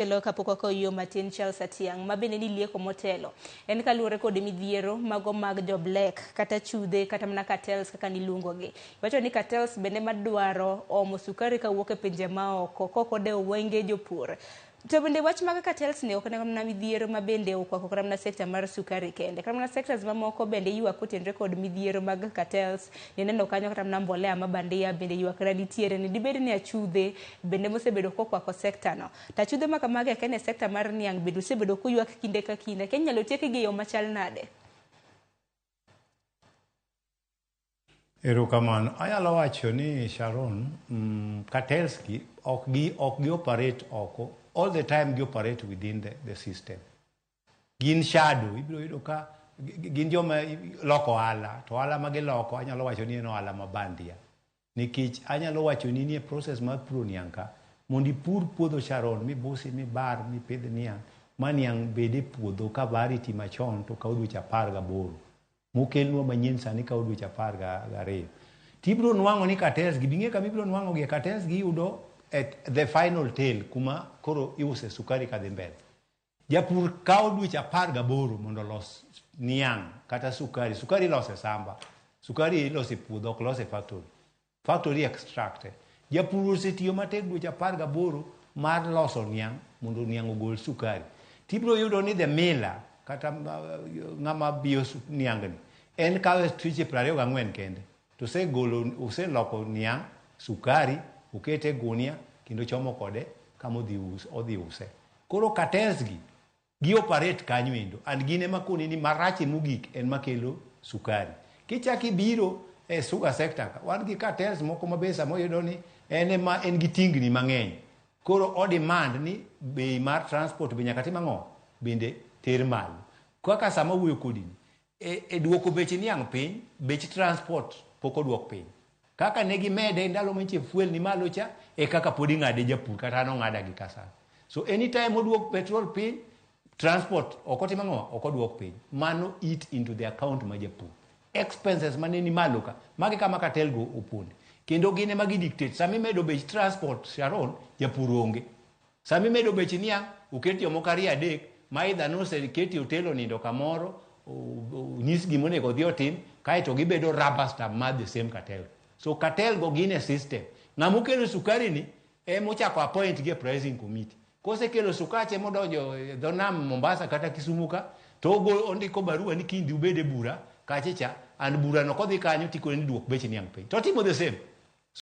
Telo kapoko ko yo matin Charles Atyang mabene ni lieko motelo en kaluore kod midhiero mago mag jo black kata chudhe kata mana cartels kaka niluongo gi. Wacho ni cartels bende madwaro omo sukari kawuok e pinje maoko koko de wenge jopur. To bende wach mag cartels ne ok na midhiero mabende okwako kata mana sekta mar sukari kende. Kata mana sectors mamoko bende yuak kotenre kod midhiero mag cartels. Neneno kanyo kata mana mbolea mabandia bende yuak na nitiere ni dibedi ni achudhe bende mosebedo kokwako sekta no. Ta achudhe makamage kene sekta mar niang bende osebedo kuyuak kinde ka kinde. Kenyalo tiek gi yo machal nade? Erokamano, anyalo wacho ni Sharon, cartels gi ok gi operate oko. All the time gi operate within the system. Gin shadow, ibiro yudo ka gin joma loko ala, to ala magi loko anyalo wacho ni en ala mabandia. Nikech anyalo wacho ni nie process mar puro niang ka, mondi pur puodho Sharon, mi busi, mi bar, mi pidh niang, ma niang bede puodho ka bari ti machon to kao dweche 18. Mokelnwa manyien sani kao dweche 12. Tibiro nwang'o ni cartels gi bing'e kama ibiro nwang'o gi cartels gi yudo at the final tail kuma koro iuse sukari kadhi mbele. Japur kao dweche 18 mondo los niang kata sukari. Sukari lose samba. Sukari ilose puodho, ok lose factory. Factory extracted. Japur osetiyo matek dweche 18 mar loso niang mondo niang ogol sukari. Tibiro yudo ni the miller kata ng'ama biyo niang ni en kawe twiche 24 kende. To use loko niang sukari ukete gunia kendo chomo kode kama odhi use. Koro cartels gi operate kanyo endo and gine makoni ni marache mogik en makelo sukari. Kichaki biro e sugar sector wan gi cartels moko mabesa moyudo ni en gi tingni mang'eny. Koro o demand ni bei mar transport be nyaka timang'o bende ter malo. Kaka sama wuoyo kodi e duoko beche niang piny, bech transport poko duok piny. Kaka negi mede ndalo menche fuel ni malo cha e kaka podi ng'ade japur kata no ng'ada gi kasa. So anytime oduok petrol piny, transport okotima ng'o okoduok piny. Mano eat into the account ma japur. Expenses mane ni malo ka magi kama cartel go opuonde. Kendo gine magi dictate sami medo bech transport Sharon japur onge. Sami medo bech niang uketi omokari adek ma idha nose keti otelo nindo kamoro nyis gimone ko dhi otim kaeto gibedo rubber stamp ma the same cartel. So cartel go gine system. Ng'amu kelo sukari ni mochako appoint gi pricing committee. Kose kelo sukache modonjo dho nam Mombasa kata Kisumu ka to ondiko barua ni kindi ubede bura kachecha and bura no kodhi kanyo tikone ni duok beche niang piny. To timo the same.